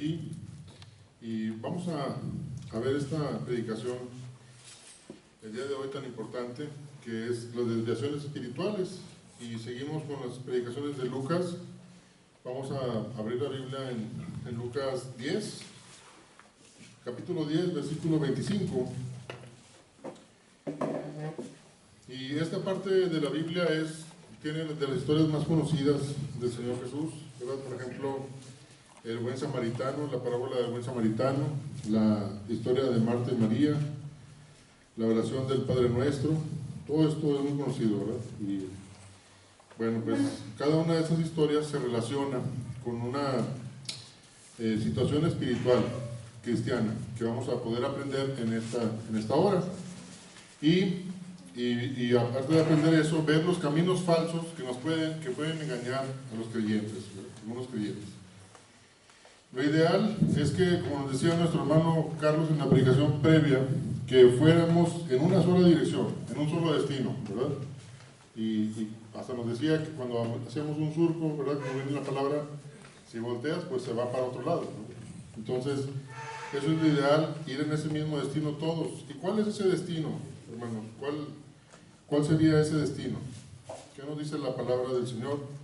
aquí y vamos a ver esta predicación el día de hoy tan importante, que es las desviaciones espirituales, y seguimos con las predicaciones de Lucas. Vamos a abrir la Biblia en Lucas 10, capítulo 10, versículo 25. Y esta parte de la Biblia tiene de las historias más conocidas del Señor Jesús, ¿verdad? Por ejemplo, el buen samaritano, la parábola del buen samaritano, la historia de Marta y María, la oración del Padre Nuestro. Todo esto es muy conocido, ¿verdad? Y bueno, pues cada una de esas historias se relaciona con una situación espiritual cristiana que vamos a poder aprender en esta hora. Y aparte de aprender eso, ver los caminos falsos que pueden engañar a los creyentes, algunos creyentes. Lo ideal es que, como nos decía nuestro hermano Carlos en la predicación previa, que fuéramos en una sola dirección, en un solo destino, ¿verdad? Y hasta nos decía que cuando hacíamos un surco, ¿verdad? Como viene la palabra, si volteas, pues se va para otro lado, ¿no? Entonces, eso es lo ideal, ir en ese mismo destino todos. ¿Y cuál es ese destino, hermanos? ¿Cuál sería ese destino? ¿Qué nos dice la palabra del Señor?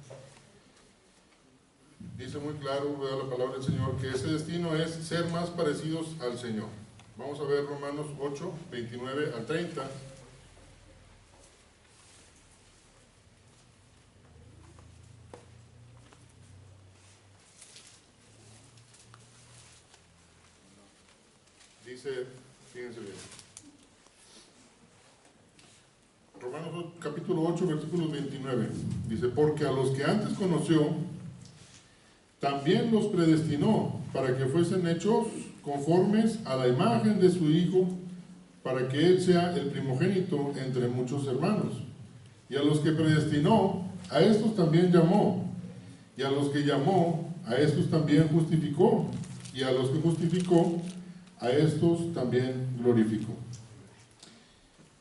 Dice muy claro, ¿verdad? La palabra del Señor, que ese destino es ser más parecidos al Señor. Vamos a ver Romanos 8, 29 al 30. Dice, fíjense bien, Romanos capítulo 8, versículo 29, dice: porque a los que antes conoció, también los predestinó para que fuesen hechos conformes a la imagen de su Hijo, para que Él sea el primogénito entre muchos hermanos. Y a los que predestinó, a estos también llamó, y a los que llamó, a estos también justificó, y a los que justificó, a estos también glorificó.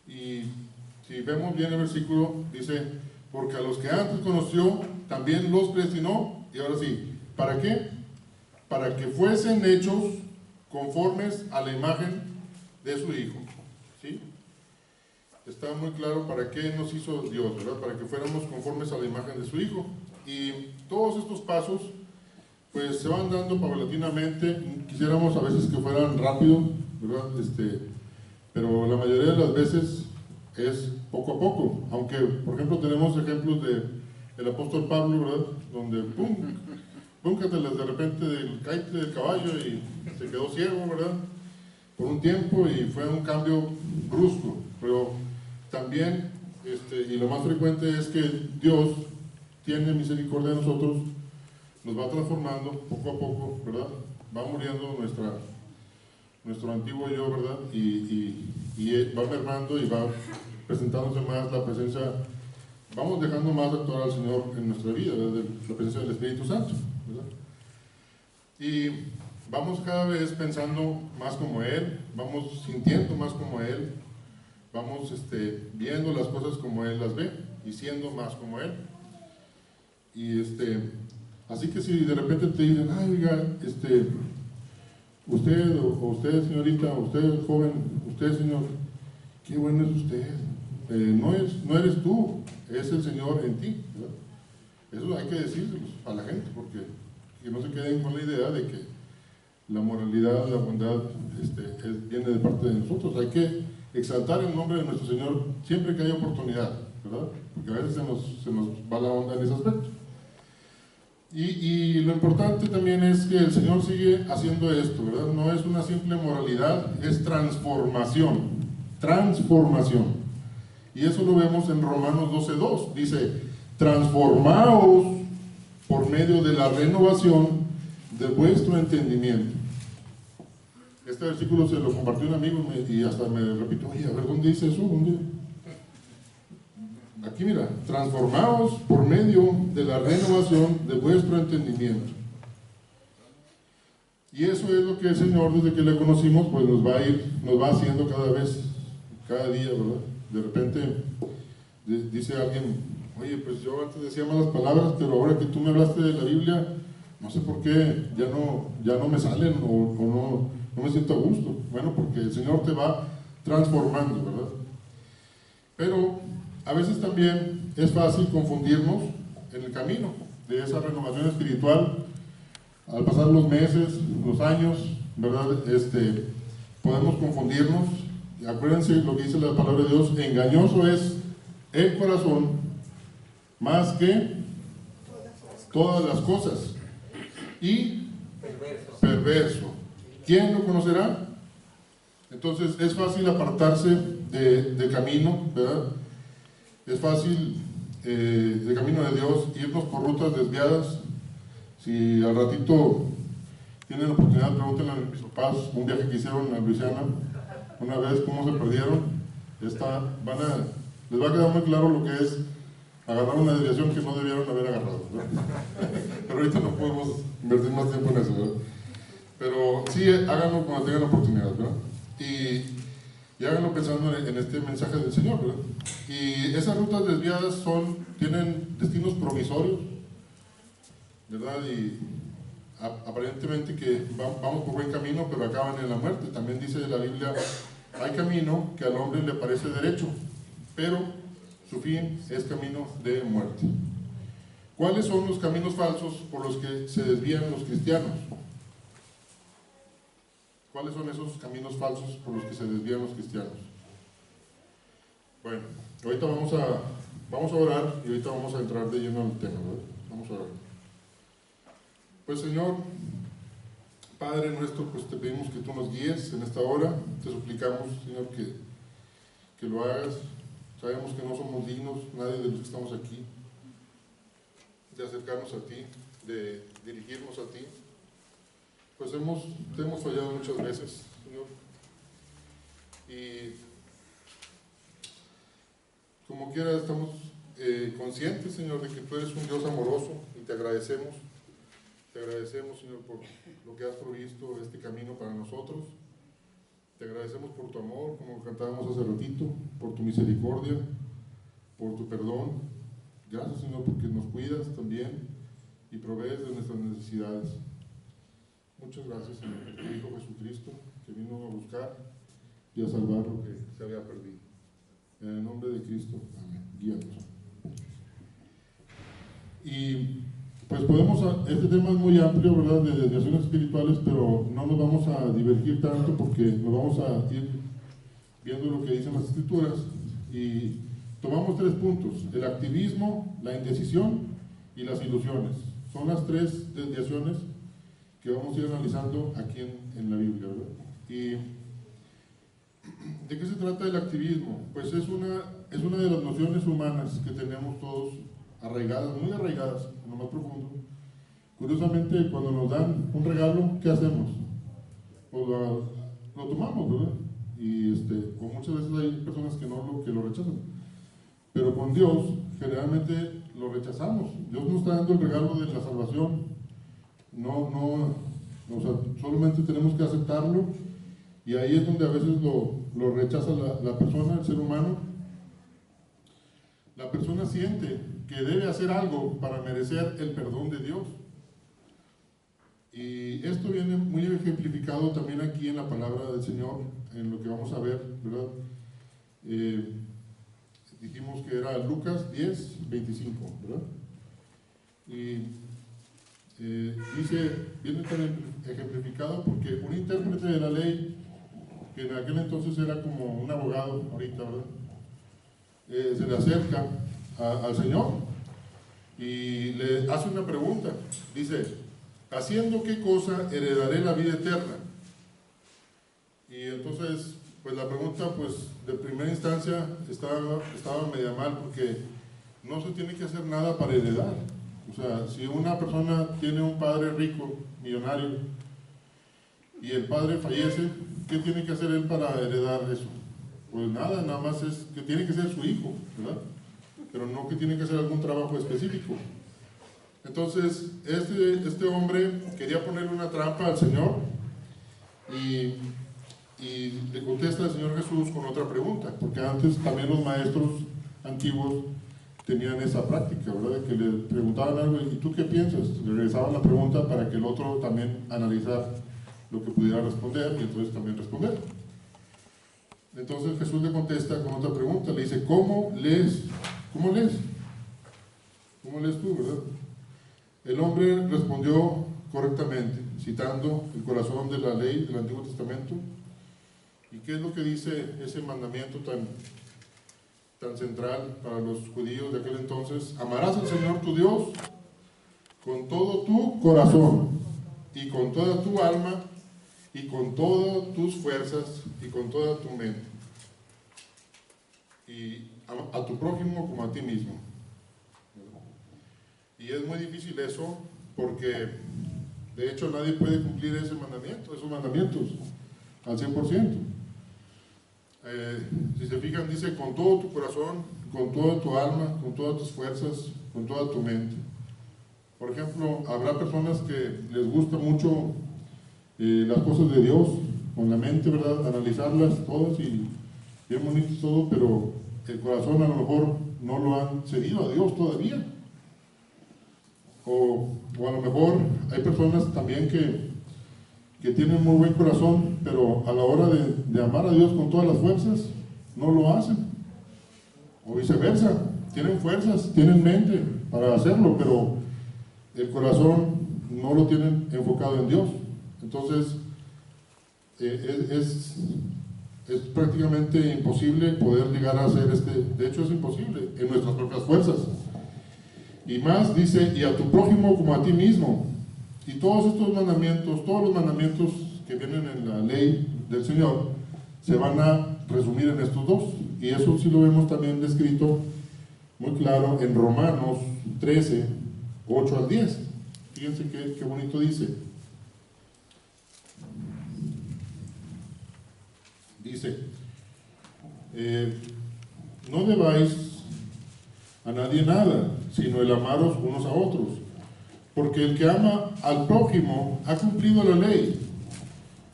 Y si vemos bien el versículo, dice: porque a los que antes conoció, también los predestinó. Y ahora sí, ¿para qué? Para que fuesen hechos conformes a la imagen de su Hijo. ¿Sí? Está muy claro para qué nos hizo Dios, ¿verdad? Para que fuéramos conformes a la imagen de su Hijo. Y todos estos pasos pues se van dando paulatinamente. Quisiéramos a veces que fueran rápido, ¿verdad? Pero la mayoría de las veces es poco a poco. Aunque, por ejemplo, tenemos ejemplos del apóstol Pablo, ¿verdad? Donde, ¡pum!, púncateles de repente del caite del caballo y se quedó ciego, ¿verdad? Por un tiempo, y fue un cambio brusco. Pero también, y lo más frecuente es que Dios tiene misericordia de nosotros, nos va transformando poco a poco, ¿verdad? Va muriendo nuestro antiguo yo, ¿verdad? Y va mermando y va presentándose más la presencia. Vamos dejando más actuar al Señor en nuestra vida, ¿verdad? La presencia del Espíritu Santo, ¿verdad? Y vamos cada vez pensando más como Él, vamos sintiendo más como Él, vamos viendo las cosas como Él las ve y siendo más como Él. Y así que si de repente te dicen: ay, oiga, usted o usted, señorita, o usted, joven, usted, señor, qué bueno es usted. No eres tú, es el Señor en ti, ¿verdad? Eso hay que decírselo a la gente, porque que no se queden con la idea de que la moralidad, la bondad viene de parte de nosotros. Hay que exaltar el nombre de nuestro Señor siempre que haya oportunidad, ¿verdad? Porque a veces se nos va la onda en ese aspecto. Y lo importante también es que el Señor sigue haciendo esto, ¿verdad? No es una simple moralidad, es transformación. Transformación. Y eso lo vemos en Romanos 12:2. Dice: transformaos por medio de la renovación de vuestro entendimiento. Este versículo se lo compartió un amigo y hasta me repitió: oye, a ver, ¿dónde dice eso? ¿Dónde? Aquí mira: transformaos por medio de la renovación de vuestro entendimiento. Y eso es lo que el Señor, desde que le conocimos, pues nos va haciendo cada día, ¿verdad? De repente dice alguien: oye, pues yo antes decía malas palabras, pero ahora que tú me hablaste de la Biblia, no sé por qué ya no me salen o no me siento a gusto. Bueno, porque el Señor te va transformando, ¿verdad? Pero a veces también es fácil confundirnos en el camino de esa renovación espiritual. Al pasar los meses, los años, ¿verdad? Podemos confundirnos. Y acuérdense lo que dice la palabra de Dios: engañoso es el corazón más que todas las cosas, y perverso. ¿Quién lo conocerá? Entonces es fácil apartarse de camino, ¿verdad? Es fácil del camino de Dios, irnos por rutas desviadas. Si al ratito tienen la oportunidad, pregúntenle a mis papás un viaje que hicieron a Luisiana una vez, cómo se perdieron. Les va a quedar muy claro lo que es agarrar una desviación que no debieron haber agarrado, ¿verdad? Pero ahorita no podemos invertir más tiempo en eso, ¿verdad? Pero sí, háganlo cuando tengan la oportunidad, ¿verdad? Y háganlo pensando en este mensaje del Señor, ¿verdad? Y esas rutas desviadas tienen destinos provisorios, ¿verdad? Y aparentemente que vamos por buen camino, pero acaban en la muerte. También dice la Biblia: hay camino que al hombre le parece derecho, pero su fin es camino de muerte. ¿Cuáles son los caminos falsos por los que se desvían los cristianos? ¿Cuáles son esos caminos falsos por los que se desvían los cristianos? Bueno, ahorita vamos a orar y ahorita vamos a entrar de lleno al tema, ¿verdad? Vamos a orar. Pues Señor, Padre nuestro, pues te pedimos que tú nos guíes en esta hora. Te suplicamos, Señor, que lo hagas. Sabemos que no somos dignos, nadie de los que estamos aquí, de acercarnos a ti, de dirigirnos a ti. Pues te hemos fallado muchas veces, Señor. Y como quiera estamos conscientes, Señor, de que tú eres un Dios amoroso, y te agradecemos. Te agradecemos, Señor, por lo que has provisto este camino para nosotros. Te agradecemos por tu amor, como cantábamos hace ratito, por tu misericordia, por tu perdón. Gracias, Señor, porque nos cuidas también y provees de nuestras necesidades. Muchas gracias, Señor, por tu Hijo Jesucristo, que vino a buscar y a salvar lo que se había perdido. En el nombre de Cristo, amén. Guíanos. Y pues este tema es muy amplio, ¿verdad?, de desviaciones espirituales, pero no nos vamos a divergir tanto porque nos vamos a ir viendo lo que dicen las Escrituras. Y tomamos 3 puntos: el activismo, la indecisión y las ilusiones. Son las 3 desviaciones que vamos a ir analizando aquí en la Biblia, ¿verdad? ¿Y de qué se trata el activismo? Pues es una de las nociones humanas que tenemos todos arraigadas, muy arraigadas, en lo más profundo. Curiosamente, cuando nos dan un regalo, ¿qué hacemos? Pues lo tomamos, ¿verdad? Y pues muchas veces hay personas que lo rechazan. Pero con Dios, generalmente lo rechazamos. Dios nos está dando el regalo de la salvación. O sea, solamente tenemos que aceptarlo, y ahí es donde a veces lo rechaza la persona, el ser humano. La persona siente que debe hacer algo para merecer el perdón de Dios. Y esto viene muy ejemplificado también aquí en la palabra del Señor, en lo que vamos a ver, ¿verdad? Dijimos que era Lucas 10, 25, ¿verdad? Y viene tan ejemplificado porque un intérprete de la ley, que en aquel entonces era como un abogado ahorita, ¿verdad? Se le acerca al Señor y le hace una pregunta. Dice: ¿haciendo qué cosa heredaré la vida eterna? Y entonces, pues la pregunta, pues de primera instancia estaba media mal, porque no se tiene que hacer nada para heredar. O sea, si una persona tiene un padre rico, millonario, y el padre fallece, ¿qué tiene que hacer él para heredar eso? Pues nada más es que tiene que ser su hijo, ¿verdad? Pero no que tiene que hacer algún trabajo específico. Entonces, este hombre quería ponerle una trampa al Señor, y le contesta el Señor Jesús con otra pregunta, porque antes también los maestros antiguos tenían esa práctica, ¿verdad? De que le preguntaban algo, ¿y tú qué piensas? Le regresaban la pregunta para que el otro también analizara lo que pudiera responder y entonces también responder. Entonces Jesús le contesta con otra pregunta, le dice, ¿cómo lees? ¿Cómo lees? ¿Cómo lees tú, verdad? El hombre respondió correctamente, citando el corazón de la ley del Antiguo Testamento. ¿Y qué es lo que dice ese mandamiento tan central para los judíos de aquel entonces? Amarás al Señor tu Dios con todo tu corazón y con toda tu alma y con todas tus fuerzas y con toda tu mente, y a tu prójimo como a ti mismo. Y es muy difícil eso, porque de hecho nadie puede cumplir ese mandamiento, esos mandamientos al 100%. Si se fijan, dice con todo tu corazón, con toda tu alma, con todas tus fuerzas, con toda tu mente. Por ejemplo, habrá personas que les gusta mucho las cosas de Dios, con la mente, ¿verdad? Analizarlas todas y bien bonito todo, pero el corazón a lo mejor no lo han cedido a Dios todavía. O a lo mejor hay personas también que tienen muy buen corazón, pero a la hora de amar a Dios con todas las fuerzas, no lo hacen. O viceversa, tienen fuerzas, tienen mente para hacerlo, pero el corazón no lo tienen enfocado en Dios. Entonces, es prácticamente imposible poder llegar a hacer de hecho es imposible en nuestras propias fuerzas. Y más dice, y a tu prójimo como a ti mismo. Y todos estos mandamientos, todos los mandamientos que vienen en la ley del Señor, se van a resumir en estos dos. Y eso sí lo vemos también descrito muy claro en Romanos 13, 8 al 10. Fíjense qué bonito dice. Dice, no debáis a nadie nada, sino el amaros unos a otros, porque el que ama al prójimo ha cumplido la ley,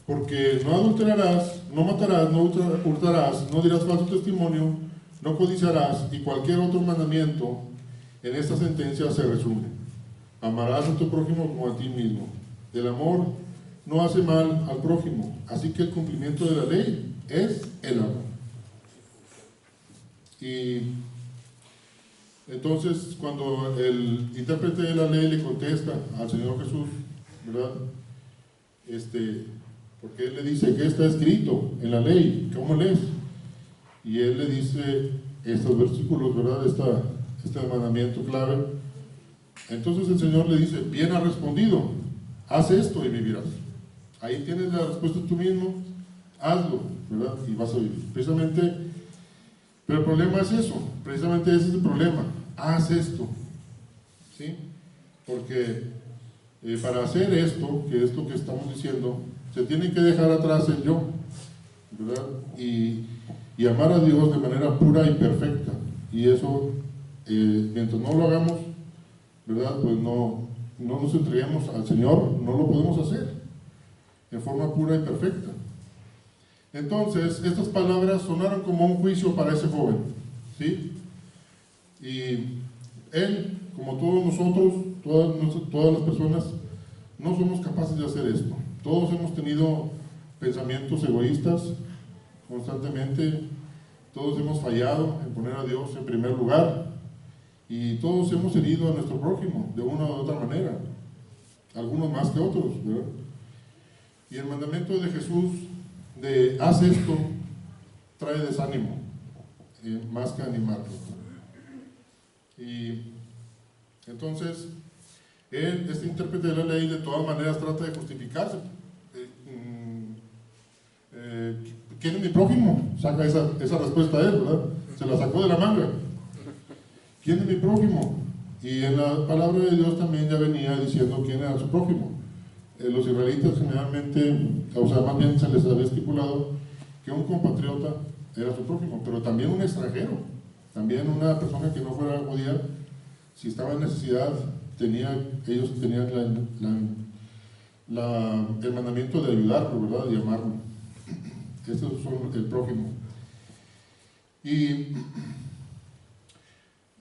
porque no adulterarás, no matarás, no hurtarás, no dirás falso testimonio, no codiciarás, y cualquier otro mandamiento en esta sentencia se resume: amarás a tu prójimo como a ti mismo. El amor no hace mal al prójimo, así que el cumplimiento de la ley es el amor. Y entonces, cuando el intérprete de la ley le contesta al Señor Jesús, ¿verdad? Porque él le dice, ¿qué está escrito en la ley? ¿Cómo lees? Y él le dice estos versículos, ¿verdad? Este mandamiento clave. Entonces el Señor le dice, bien has respondido, haz esto y vivirás. Ahí tienes la respuesta tú mismo, hazlo, ¿verdad? Y vas a vivir. Precisamente, pero el problema es eso, precisamente ese es el problema, haz esto, ¿sí? Porque para hacer esto, que es lo que estamos diciendo, se tiene que dejar atrás el yo, ¿verdad? Y amar a Dios de manera pura y perfecta. Y eso, mientras no lo hagamos, ¿verdad? Pues no nos entreguemos al Señor, no lo podemos hacer en forma pura y perfecta. Entonces, estas palabras sonaron como un juicio para ese joven, ¿sí? Y él, como todos nosotros, todas las personas, no somos capaces de hacer esto. Todos hemos tenido pensamientos egoístas constantemente, todos hemos fallado en poner a Dios en primer lugar, y todos hemos herido a nuestro prójimo de una u otra manera, algunos más que otros, ¿verdad? Y el mandamiento de Jesús de haz esto trae desánimo, más que animarlo. Y entonces este intérprete de la ley de todas maneras trata de justificarse. ¿Quién es mi prójimo? Saca esa respuesta a él, ¿verdad? Se la sacó de la manga. ¿Quién es mi prójimo? Y en la palabra de Dios también ya venía diciendo quién era su prójimo. Los israelitas generalmente, o sea, más bien se les había estipulado que un compatriota era su prójimo, pero también un extranjero, también una persona que no fuera judía, si estaba en necesidad, ellos tenían el mandamiento de ayudarlo, ¿verdad? De amarlo. Estos son el prójimo. Y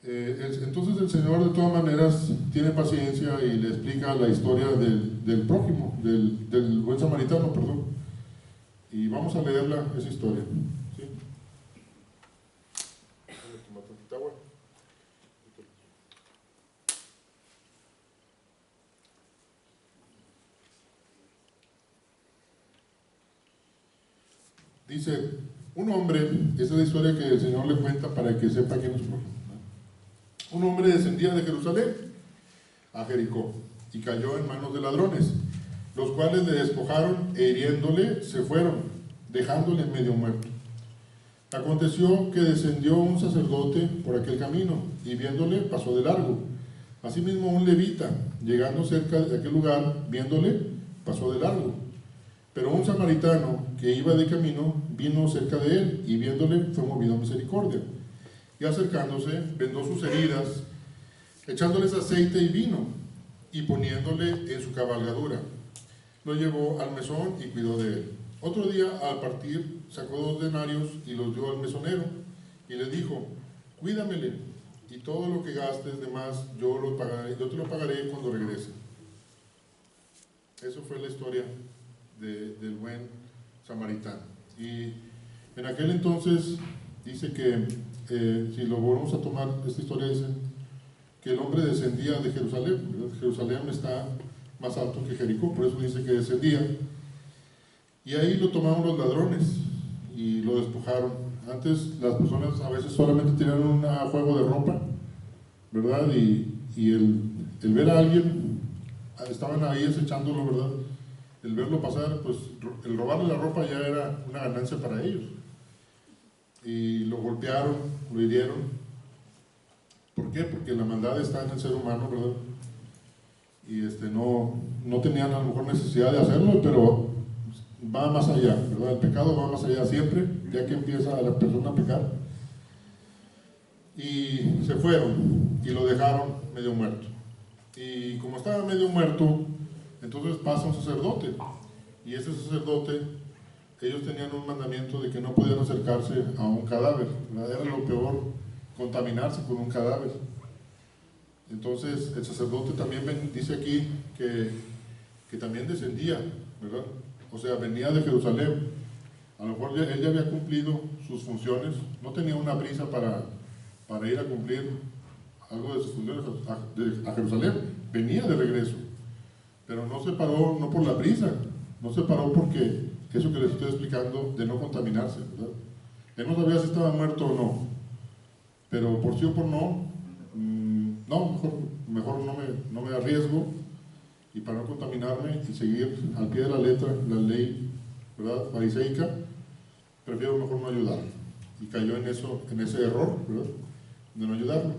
Entonces el Señor de todas maneras tiene paciencia y le explica la historia del prójimo, del buen samaritano, perdón. Y vamos a leerla, esa historia. ¿Sí? Voy a tomar tantita agua. Dice, un hombre, esa es la historia que el Señor le cuenta para que sepa quién es su prójimo. Un hombre descendía de Jerusalén a Jericó y cayó en manos de ladrones, los cuales le despojaron e hiriéndole se fueron, dejándole medio muerto. Aconteció que descendió un sacerdote por aquel camino y viéndole pasó de largo. Asimismo un levita, llegando cerca de aquel lugar, viéndole pasó de largo. Pero un samaritano que iba de camino vino cerca de él y viéndole fue movido a misericordia. Y acercándose, vendó sus heridas, echándoles aceite y vino, y poniéndole en su cabalgadura. Lo llevó al mesón y cuidó de él. Otro día, al partir, sacó 2 denarios y los dio al mesonero, y le dijo, cuídamele, y todo lo que gastes de más, yo te lo pagaré cuando regrese. Eso fue la historia del buen samaritano. Y en aquel entonces dice que, si lo volvemos a tomar, esta historia dice que el hombre descendía de Jerusalén, ¿verdad? Jerusalén está más alto que Jericó, por eso dice que descendía, y ahí lo tomaron los ladrones y lo despojaron. Antes las personas a veces solamente tenían un juego de ropa, ¿verdad? Y el ver a alguien, estaban ahí acechándolo, ¿verdad? El verlo pasar, pues el robarle la ropa ya era una ganancia para ellos. Y lo golpearon, lo hirieron. ¿Por qué? Porque la maldad está en el ser humano, ¿verdad? Y no tenían a lo mejor necesidad de hacerlo, pero va más allá, ¿verdad? El pecado va más allá siempre, ya que empieza la persona a pecar. Y se fueron y lo dejaron medio muerto. Y como estaba medio muerto, entonces pasa un sacerdote, y ese sacerdote, ellos tenían un mandamiento de que no podían acercarse a un cadáver, ¿verdad? Era lo peor, contaminarse con un cadáver. Entonces el sacerdote también dice aquí que también descendía, ¿verdad? O sea, venía de Jerusalén. A lo mejor él ya había cumplido sus funciones, no tenía una prisa para ir a cumplir algo de sus funciones a Jerusalén, venía de regreso. Pero no se paró, no por la prisa, no se paró porque eso que les estoy explicando de no contaminarse, ¿verdad? Él no sabía si estaba muerto o no, pero por sí o por no, mejor no me arriesgo, y para no contaminarme y seguir al pie de la letra la ley, ¿verdad?, fariseica, prefiero mejor no ayudarlo. Y cayó en ese error, ¿verdad?, de no ayudarlo.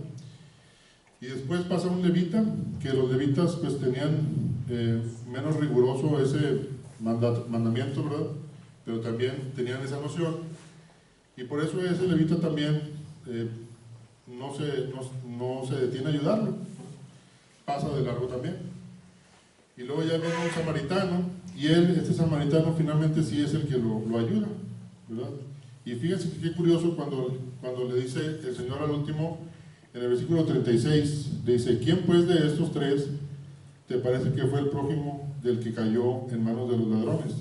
Y después pasa un levita, que los levitas pues tenían menos riguroso ese mandamiento, ¿verdad? Pero también tenían esa noción, y por eso ese levita también no se detiene a ayudarlo, pasa de largo también. Y luego ya viene un samaritano, y este samaritano finalmente sí es el que lo ayuda, ¿verdad? Y fíjense qué curioso cuando le dice el Señor al último, en el versículo 36, le dice, ¿quién pues de estos 3 te parece que fue el prójimo del que cayó en manos de los ladrones?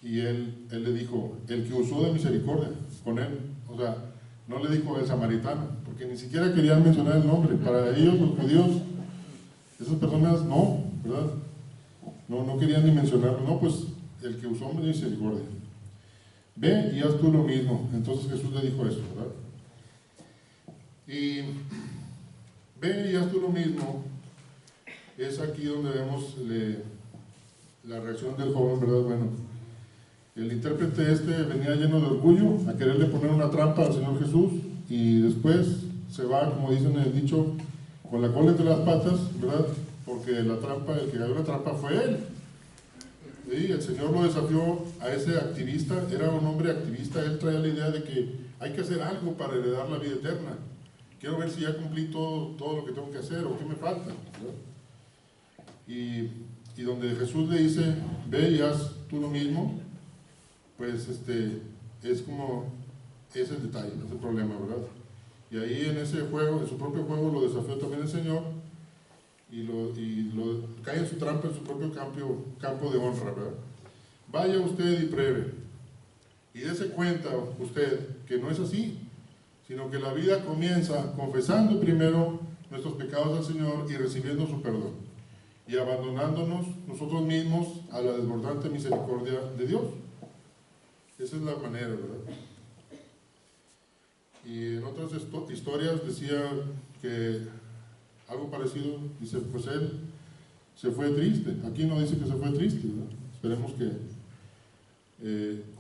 Y él le dijo, el que usó de misericordia con él. O sea, no le dijo el samaritano, porque ni siquiera querían mencionar el nombre. Para ellos, los judíos, esas personas no, ¿verdad? No querían ni mencionarlo. No, pues el que usó de misericordia. Ve y haz tú lo mismo. Entonces Jesús le dijo eso, ¿verdad? Y ve y haz tú lo mismo. Es aquí donde vemos la reacción del joven, ¿verdad? Bueno, el intérprete venía lleno de orgullo a quererle poner una trampa al Señor Jesús, y después se va, como dicen en el dicho, con la cola entre las patas, ¿verdad? Porque el que cayó la trampa fue él. Y el Señor lo desafió a ese activista, era un hombre activista, él traía la idea de que hay que hacer algo para heredar la vida eterna. Quiero ver si ya cumplí todo lo que tengo que hacer o qué me falta, ¿verdad? Y donde Jesús le dice, ve y haz tú lo mismo, pues es como, es el detalle, es el problema, ¿verdad? Y ahí en ese juego, en su propio juego, lo desafió también el Señor y lo cae en su trampa, en su propio campo de honra, ¿verdad? Vaya usted y pruebe, y dése cuenta usted que no es así, sino que la vida comienza confesando primero nuestros pecados al Señor y recibiendo su perdón, y abandonándonos nosotros mismos a la desbordante misericordia de Dios. Esa es la manera, ¿verdad? Y en otras historias decía que algo parecido, dice, pues él se fue triste. Aquí no dice que se fue triste, ¿verdad? Esperemos que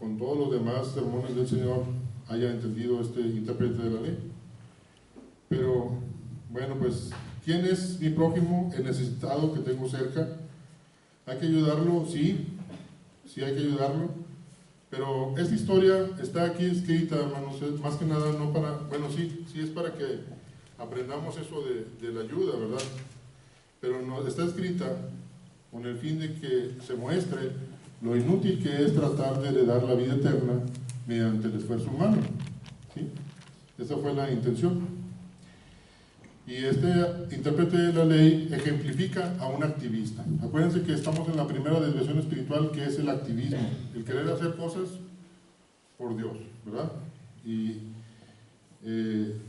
con todos los demás sermones del Señor haya entendido este intérprete de la ley. Pero, bueno, pues, ¿quién es mi prójimo, el necesitado que tengo cerca? ¿Hay que ayudarlo? Sí, sí hay que ayudarlo. Pero esta historia está aquí escrita, hermanos, más que nada no para, bueno, sí es para que aprendamos eso de la ayuda, ¿verdad? Pero no, está escrita con el fin de que se muestre lo inútil que es tratar de heredar la vida eterna mediante el esfuerzo humano, ¿sí? Esa fue la intención. Y este intérprete de la ley ejemplifica a un activista. Acuérdense que estamos en la primera desviación espiritual, que es el activismo, el querer hacer cosas por Dios, ¿verdad?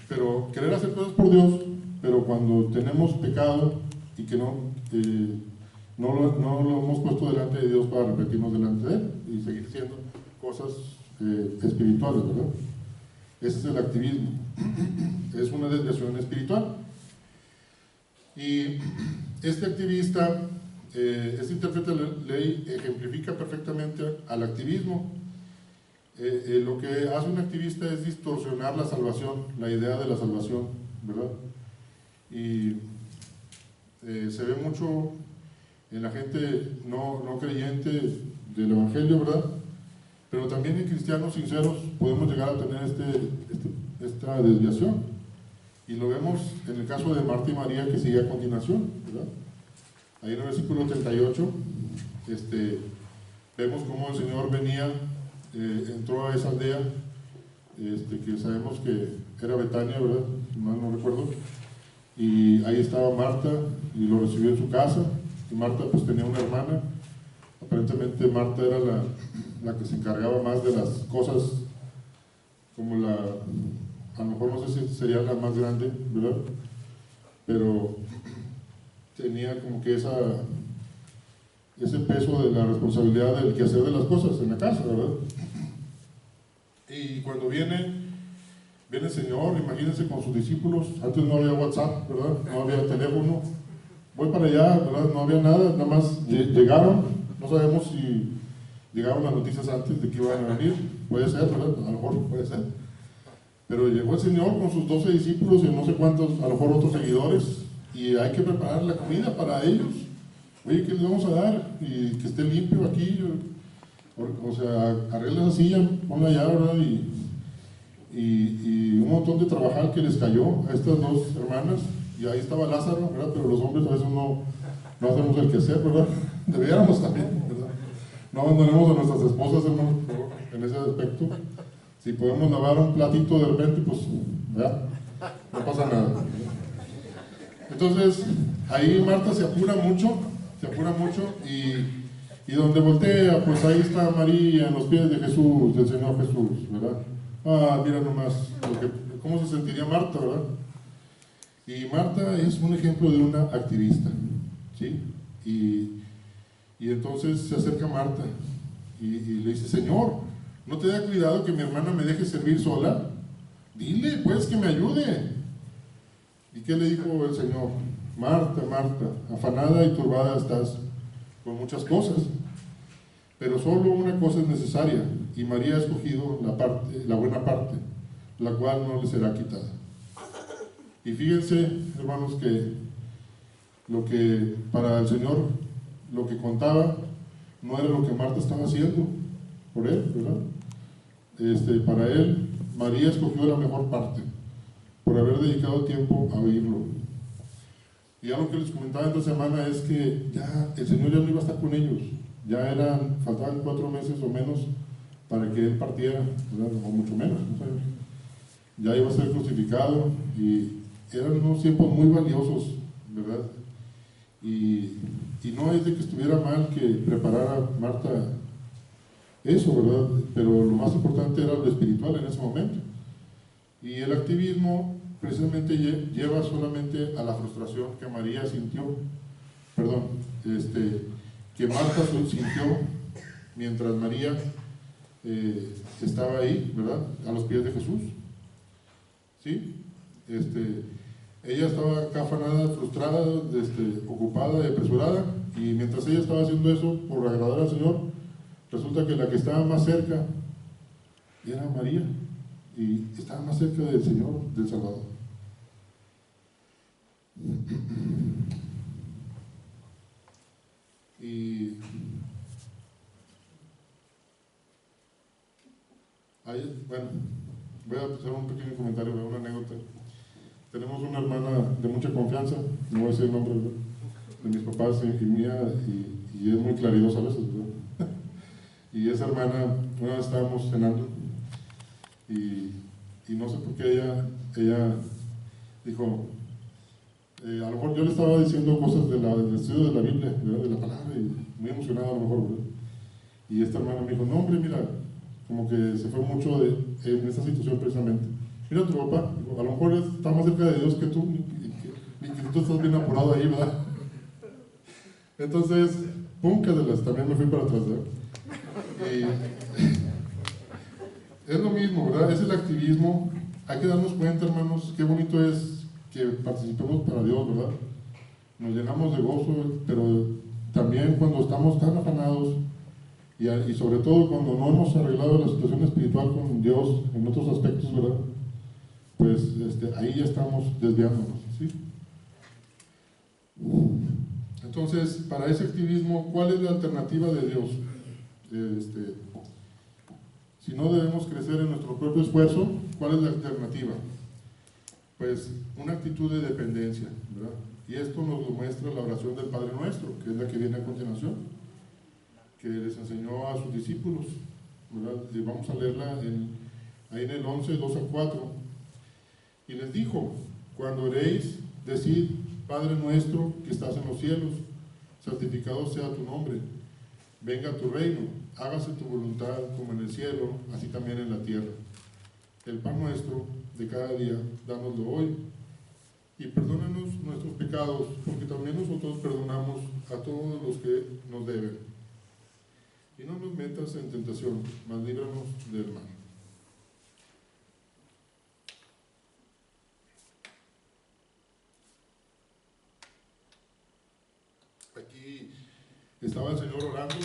Pero querer hacer cosas por Dios, pero cuando tenemos pecado y que no lo hemos puesto delante de Dios para repetirnos delante de Él y seguir haciendo cosas espirituales, ¿verdad? Ese es el activismo. Es una desviación espiritual. Y este activista, este intérprete de la ley ejemplifica perfectamente al activismo. Lo que hace un activista es distorsionar la salvación, la idea de la salvación, ¿verdad? Y se ve mucho en la gente no creyente del Evangelio, ¿verdad? Pero también en cristianos sinceros podemos llegar a tener esta desviación. Y lo vemos en el caso de Marta y María, que sigue a continuación, ¿verdad? Ahí en el versículo 38, vemos cómo el Señor venía, entró a esa aldea, que sabemos que era Betania, ¿verdad? Si mal no recuerdo. Y ahí estaba Marta, y lo recibió en su casa. Y Marta pues tenía una hermana. Aparentemente Marta era la que se encargaba más de las cosas, como a lo mejor no sé si sería la más grande, ¿verdad? Pero tenía como que ese peso de la responsabilidad del quehacer de las cosas en la casa, ¿verdad? Y cuando viene el Señor, imagínense, con sus discípulos. Antes no había WhatsApp, ¿verdad? No había teléfono. Voy para allá, ¿verdad? No había nada, nada más llegaron. No sabemos si llegaron las noticias antes de que iban a venir. Puede ser, ¿verdad? A lo mejor puede ser. Pero llegó el Señor con sus 12 discípulos y no sé cuántos, a lo mejor otros seguidores, y hay que preparar la comida para ellos. Oye, ¿qué les vamos a dar? Y que esté limpio aquí. O sea, arregla esa silla, ponla allá, ¿verdad? Y un montón de trabajar que les cayó a estas dos hermanas. Y ahí estaba Lázaro, ¿verdad? Pero los hombres a veces no hacemos el quehacer, ¿verdad? Deberíamos también, ¿verdad? No abandonemos a nuestras esposas, hermanos, en ese aspecto. Si podemos lavar un platito de repente, pues, ¿verdad? No pasa nada. Entonces, ahí Marta se apura mucho, y donde voltea, pues ahí está María en los pies de Jesús, del Señor Jesús, ¿verdad? Ah, mira nomás, cómo se sentiría Marta, ¿verdad? Y Marta es un ejemplo de una activista, ¿sí? Y entonces se acerca Marta y le dice, Señor, ¿no te da cuidado que mi hermana me deje servir sola? Dile, pues, que me ayude. ¿Y qué le dijo el Señor? Marta, Marta, afanada y turbada estás con muchas cosas, pero solo una cosa es necesaria, y María ha escogido la buena parte, la cual no le será quitada. Y fíjense, hermanos, que lo que para el Señor, lo que contaba, no era lo que Marta estaba haciendo por Él, ¿verdad? Para Él, María escogió la mejor parte, por haber dedicado tiempo a oírlo. Y algo que les comentaba esta semana es que ya el Señor ya no iba a estar con ellos, faltaban 4 meses o menos para que Él partiera, ¿verdad? O mucho menos, no sabemos. ya iba a ser crucificado, y eran unos tiempos muy valiosos, ¿verdad? Y no es de que estuviera mal que preparara Marta eso, ¿verdad? Pero lo más importante era lo espiritual en ese momento. Y el activismo precisamente lleva solamente a la frustración que María sintió, perdón, que Marta sintió mientras María estaba ahí, ¿verdad? A los pies de Jesús, ¿sí? Ella estaba acá afanada, frustrada, ocupada y apresurada, y mientras ella estaba haciendo eso por agradar al Señor, resulta que la que estaba más cerca era María, y estaba más cerca del Señor, del Salvador. Y ahí, bueno, voy a hacer un pequeño comentario, una anécdota. Tenemos una hermana de mucha confianza, no voy a decir el nombre de mis papás y mía, y es muy claridosa a veces, ¿verdad? Y esa hermana, una vez estábamos cenando, y no sé por qué ella dijo, a lo mejor yo le estaba diciendo cosas del estudio de la Biblia, ¿verdad? De la palabra, y muy emocionado a lo mejor, ¿verdad? Y esta hermana me dijo, no hombre, mira, como que se fue mucho en esa situación precisamente. Mira tu papá, a lo mejor está más cerca de Dios que tú, y que tú estás bien apurado ahí, ¿verdad? Entonces, pum, que también me fui para atrás, ¿verdad? Y es lo mismo, ¿verdad? Es el activismo. Hay que darnos cuenta, hermanos, qué bonito es que participemos para Dios, ¿verdad? Nos llenamos de gozo, pero también cuando estamos tan afanados, y sobre todo cuando no hemos arreglado la situación espiritual con Dios en otros aspectos, ¿verdad? Pues ahí ya estamos desviándonos, ¿sí? Entonces, para ese activismo, ¿cuál es la alternativa de Dios? Si no debemos crecer en nuestro propio esfuerzo, ¿cuál es la alternativa? Pues una actitud de dependencia, ¿verdad? Y esto nos lo muestra la oración del Padre Nuestro, que es la que viene a continuación, que les enseñó a sus discípulos, ¿verdad? Y vamos a leerla ahí en el 11, 2 a 4. Y les dijo, cuando oréis, decid, Padre nuestro que estás en los cielos, santificado sea tu nombre, venga tu reino, hágase tu voluntad como en el cielo, así también en la tierra. El pan nuestro de cada día, dánoslo hoy, y perdónanos nuestros pecados, porque también nosotros perdonamos a todos los que nos deben. Y no nos metas en tentación, mas líbranos del mal. Aquí estaba el Señor orando,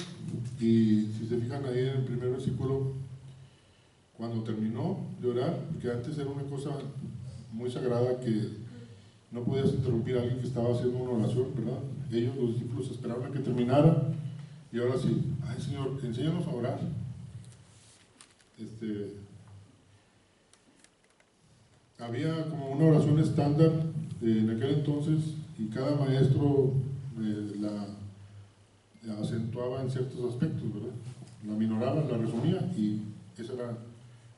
y si se fijan ahí en el primer versículo, cuando terminó de orar, porque antes era una cosa muy sagrada que no podías interrumpir a alguien que estaba haciendo una oración, ¿verdad? Ellos, los discípulos, esperaban a que terminara, y ahora sí, ay Señor, enséñanos a orar. Había como una oración estándar en aquel entonces, y cada maestro la acentuaba en ciertos aspectos, ¿verdad? La minoraba, la resumía, y esa era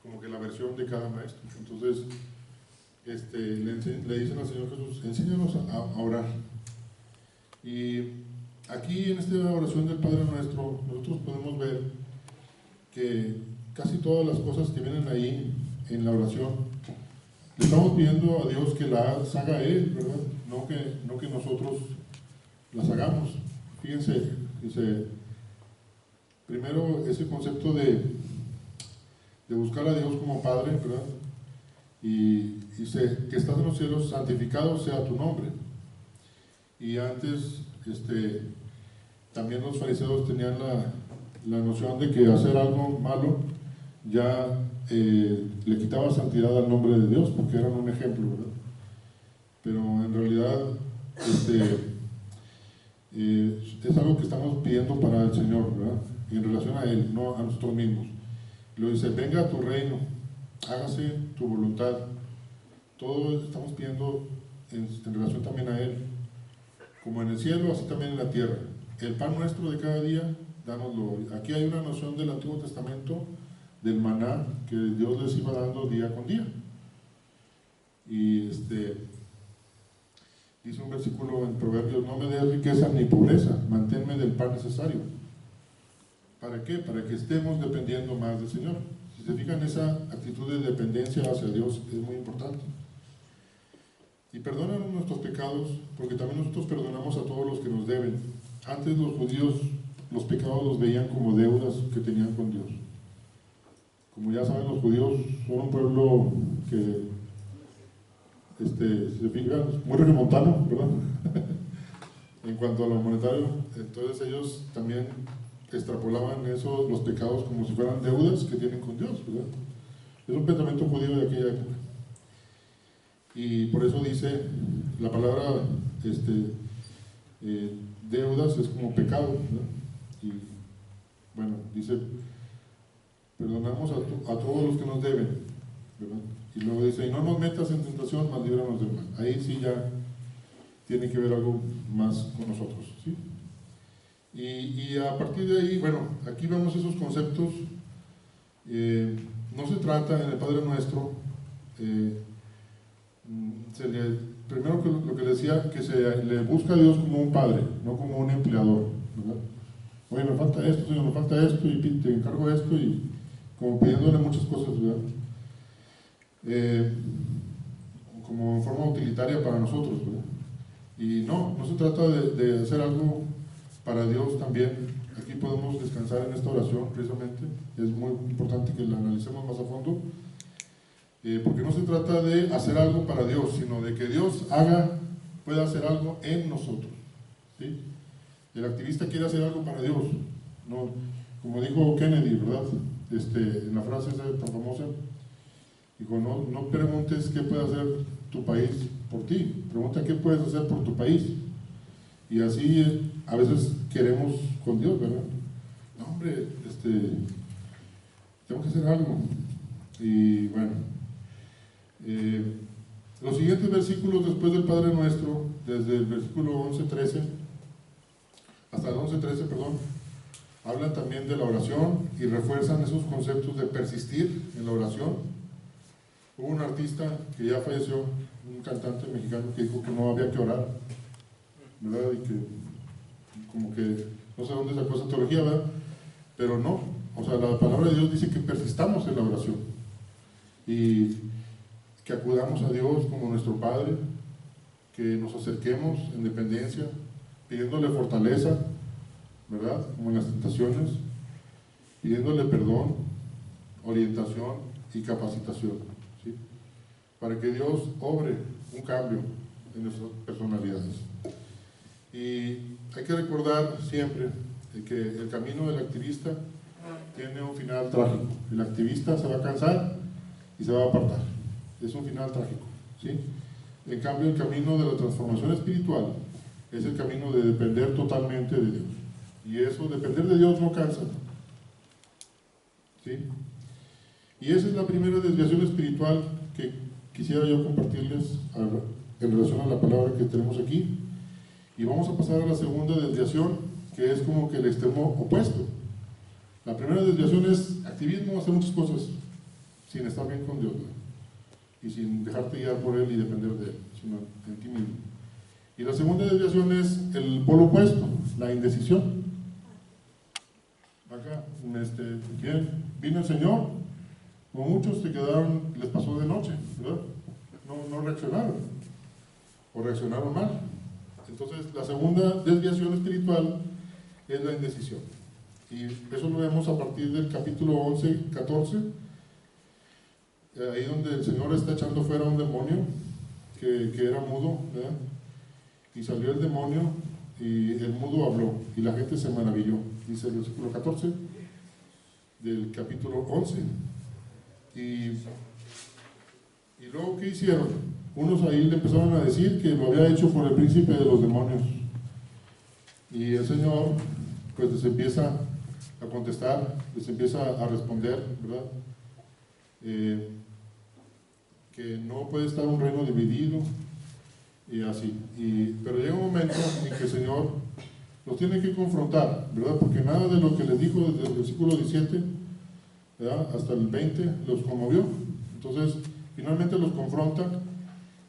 como que la versión de cada maestro. Entonces, le dicen al Señor Jesús, enséñanos a orar. Y aquí en esta oración del Padre Nuestro, nosotros podemos ver que casi todas las cosas que vienen ahí en la oración, le estamos pidiendo a Dios que las haga Él, ¿verdad? No que nosotros las hagamos. Fíjense, dice, primero ese concepto de buscar a Dios como Padre, ¿verdad? Y dice, que estás en los cielos, santificado sea tu nombre. Y antes, también los fariseos tenían la noción de que hacer algo malo ya le quitaba santidad al nombre de Dios, porque eran un ejemplo, ¿verdad? Pero en realidad, es algo que estamos pidiendo para el Señor, ¿verdad? En relación a Él, no a nosotros mismos. Lo dice, venga a tu reino, hágase tu voluntad. Todo estamos pidiendo en relación también a Él, como en el cielo, así también en la tierra. El pan nuestro de cada día, dánoslo hoy. Aquí hay una noción del Antiguo Testamento, del maná, que Dios les iba dando día con día. Y dice un versículo en Proverbios: no me des riqueza ni pobreza, manténme del pan necesario. ¿Para qué? Para que estemos dependiendo más del Señor. Si se fijan, esa actitud de dependencia hacia Dios es muy importante. Y perdónanos nuestros pecados, porque también nosotros perdonamos a todos los que nos deben. Antes los judíos los pecados los veían como deudas que tenían con Dios. Como ya saben, los judíos son un pueblo que, si se fijan, muy regiomontano, ¿verdad? En cuanto a lo monetario, entonces ellos también extrapolaban eso, los pecados, como si fueran deudas que tienen con Dios, ¿verdad? Es un pensamiento judío de aquella época. Y por eso dice la palabra deudas es como pecado, ¿verdad? Y bueno, dice: perdonamos a todos los que nos deben, ¿verdad? Y luego dice: y no nos metas en tentación, mas líbranos del mal. Ahí sí ya tiene que ver algo más con nosotros, ¿sí? Y a partir de ahí, bueno, aquí vemos esos conceptos. No se trata en el Padre Nuestro, primero que lo que decía, que se le busca a Dios como un padre, no como un empleador, ¿verdad? Oye, me falta esto, Señor, me falta esto, y te encargo esto, y como pidiéndole muchas cosas, ¿verdad? Como en forma utilitaria para nosotros, ¿verdad? Y no se trata de hacer algo para Dios también. Aquí podemos descansar en esta oración, precisamente. Es muy importante que la analicemos más a fondo, porque no se trata de hacer algo para Dios, sino de que Dios pueda hacer algo en nosotros, ¿sí? El activista quiere hacer algo para Dios, no, como dijo Kennedy, ¿verdad? En la frase esa tan famosa, dijo: no preguntes qué puede hacer tu país por ti, pregunta qué puedes hacer por tu país. Y así a veces queremos con Dios, ¿verdad? No, hombre, tengo que hacer algo. Y bueno, los siguientes versículos después del Padre Nuestro, desde el versículo 11-13 hasta el 11-13, hablan también de la oración y refuerzan esos conceptos de persistir en la oración. Hubo un artista que ya falleció, un cantante mexicano, que dijo que no había que orar, ¿verdad? Y que como que no sé dónde sacó esa teología, ¿verdad? Pero no, o sea, la palabra de Dios dice que persistamos en la oración y que acudamos a Dios como nuestro Padre, que nos acerquemos en dependencia, pidiéndole fortaleza, ¿verdad? Como en las tentaciones, pidiéndole perdón, orientación y capacitación, ¿sí? Para que Dios obre un cambio en nuestras personalidades. Y hay que recordar siempre que el camino del activista tiene un final trágico. El activista se va a cansar y se va a apartar. Es un final trágico, ¿sí? En cambio, el camino de la transformación espiritual es el camino de depender totalmente de Dios. Y eso, depender de Dios, no cansa, ¿sí? Y esa es la primera desviación espiritual que quisiera yo compartirles en relación a la palabra que tenemos aquí. Y vamos a pasar a la segunda desviación, que es como que el extremo opuesto. La primera desviación es activismo, hacer muchas cosas sin estar bien con Dios, ¿no? Y sin dejarte guiar por Él y depender de Él, sino en ti mismo. Y la segunda desviación es el polo opuesto, la indecisión. Acá, ¿quién? Vino el Señor, como muchos se quedaron, les pasó de noche, ¿verdad? No reaccionaron, o reaccionaron mal. Entonces, la segunda desviación espiritual es la indecisión. Y eso lo vemos a partir del capítulo 11-14, ahí donde el Señor está echando fuera a un demonio que era mudo, ¿verdad? Y salió el demonio y el mudo habló y la gente se maravilló. Dice el versículo 14 del capítulo 11. Y luego, ¿qué hicieron? Unos ahí le empezaron a decir que lo había hecho por el príncipe de los demonios. Y el Señor pues les empieza a contestar, les empieza a responder, ¿verdad? Que no puede estar un reino dividido y así. Pero llega un momento en que el Señor los tiene que confrontar, ¿verdad? Porque nada de lo que les dijo desde el versículo 17, ¿verdad?, hasta el 20 los conmovió. Entonces, finalmente los confronta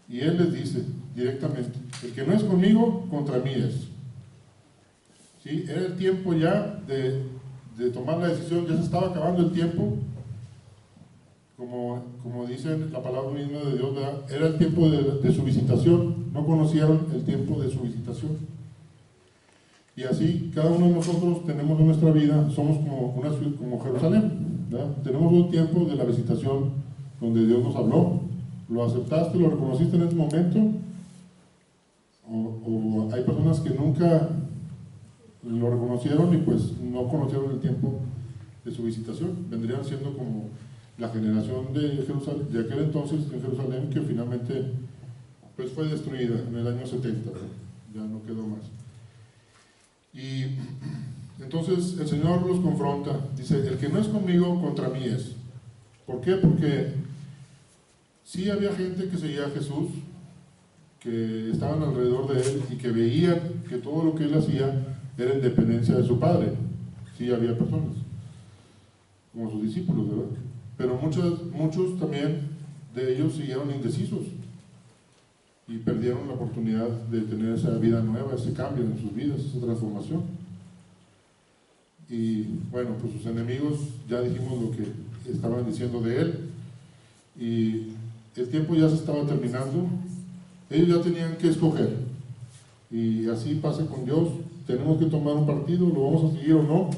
Y Él les dice directamente, el que no es conmigo, contra mí es. ¿Sí? Era el tiempo ya de tomar la decisión, ya se estaba acabando el tiempo, como dice la palabra misma de Dios, ¿verdad? Era el tiempo de su visitación, no conocieron el tiempo de su visitación. Y así, cada uno de nosotros tenemos en nuestra vida, somos como Jerusalén, ¿verdad? Tenemos un tiempo de la visitación donde Dios nos habló. ¿Lo aceptaste, lo reconociste en ese momento? O hay personas que nunca lo reconocieron y pues no conocieron el tiempo de su visitación. Vendrían siendo como la generación de Jerusalén, de aquel entonces en Jerusalén, que finalmente pues fue destruida en el año 70, ¿verdad? Ya no quedó más. Y entonces el Señor los confronta, dice, el que no es conmigo, contra mí es. ¿Por qué? Porque sí había gente que seguía a Jesús, que estaban alrededor de Él y que veían que todo lo que Él hacía era en dependencia de su Padre. Sí había personas, como sus discípulos, ¿verdad? Pero muchos también de ellos siguieron indecisos y perdieron la oportunidad de tener esa vida nueva, ese cambio en sus vidas, esa transformación. Y bueno, pues sus enemigos, ya dijimos lo que estaban diciendo de Él, y el tiempo ya se estaba terminando. Ellos ya tenían que escoger, y así pasa con Dios. Tenemos que tomar un partido, lo vamos a seguir o no.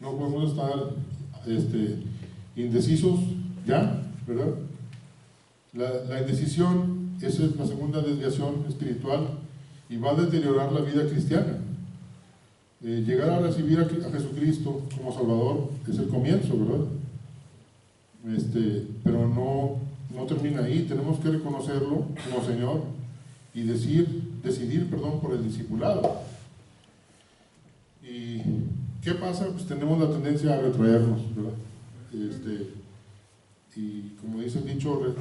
No podemos estar indecisos ya, ¿verdad? La indecisión, esa es la segunda desviación espiritual y va a deteriorar la vida cristiana. Llegar a recibir a Jesucristo como Salvador es el comienzo, ¿verdad? Pero no termina ahí. Tenemos que reconocerlo como Señor y decidir por el discipulado. ¿Y qué pasa? Pues tenemos la tendencia a retraernos, ¿verdad? Y como dice el dicho,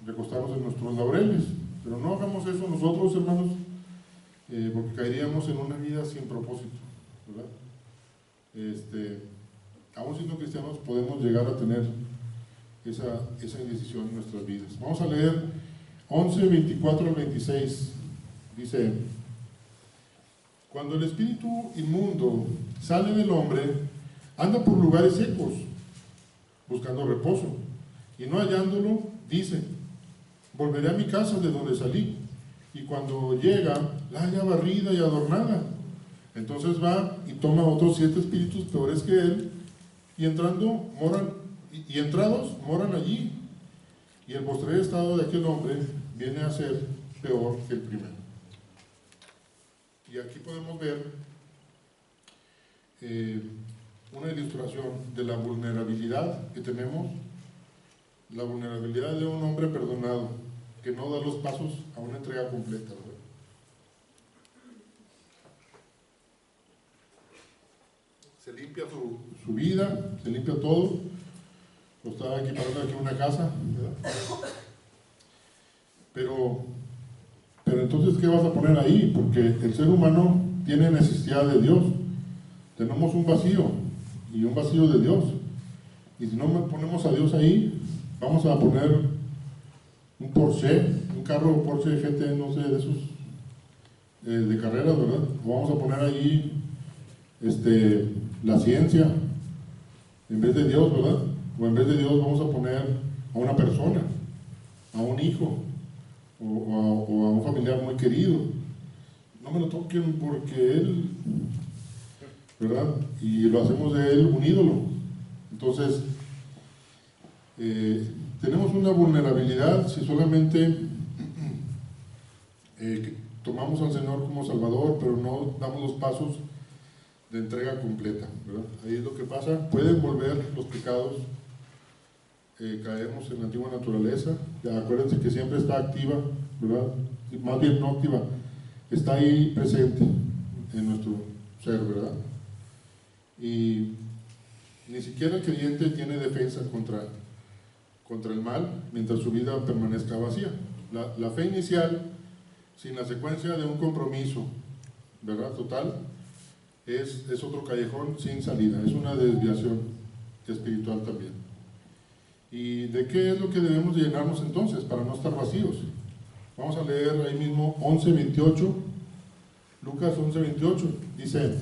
recostarnos en nuestros laureles. Pero no hagamos eso nosotros, hermanos, porque caeríamos en una vida sin propósito, ¿verdad? Aún siendo cristianos podemos llegar a tener esa indecisión en nuestras vidas. Vamos a leer 11, 24 al 26. Dice: cuando el espíritu inmundo sale del hombre, anda por lugares secos, buscando reposo, y no hallándolo, dice: volveré a mi casa de donde salí. Y cuando llega, la halla barrida y adornada. Entonces va y toma otros 7 espíritus peores que él, y entrados moran allí. Y el postrer estado de aquel hombre viene a ser peor que el primero. Y aquí podemos ver una ilustración de la vulnerabilidad que tenemos, la vulnerabilidad de un hombre perdonado, que no da los pasos a una entrega completa, ¿verdad? Se limpia su vida, se limpia todo. Lo estaba equiparando aquí en una casa, ¿verdad? Pero entonces, ¿qué vas a poner ahí? Porque el ser humano tiene necesidad de Dios. Tenemos un vacío, y un vacío de Dios. Y si no ponemos a Dios ahí, vamos a poner un Porsche, un carro Porsche GT, no sé, de esos de carreras, ¿verdad? O vamos a poner ahí la ciencia en vez de Dios, ¿verdad? O en vez de Dios vamos a poner a una persona, a un hijo, o a un familiar muy querido. No me lo toquen porque Él, ¿verdad? Y lo hacemos de Él un ídolo. Entonces, tenemos una vulnerabilidad si solamente tomamos al Señor como Salvador, pero no damos los pasos de entrega completa, ¿verdad? Ahí es lo que pasa. Pueden volver los pecados, caemos en la antigua naturaleza. Ya acuérdense que siempre está activa, ¿verdad? Más bien no activa, está ahí presente en nuestro ser, ¿verdad? Y ni siquiera el creyente tiene defensa contra el mal mientras su vida permanezca vacía. La fe inicial, sin la secuencia de un compromiso, ¿verdad? Total, es otro callejón sin salida, es una desviación espiritual también. ¿Y de qué es lo que debemos llenarnos entonces para no estar vacíos? Vamos a leer ahí mismo 11:28, Lucas 11:28, dice: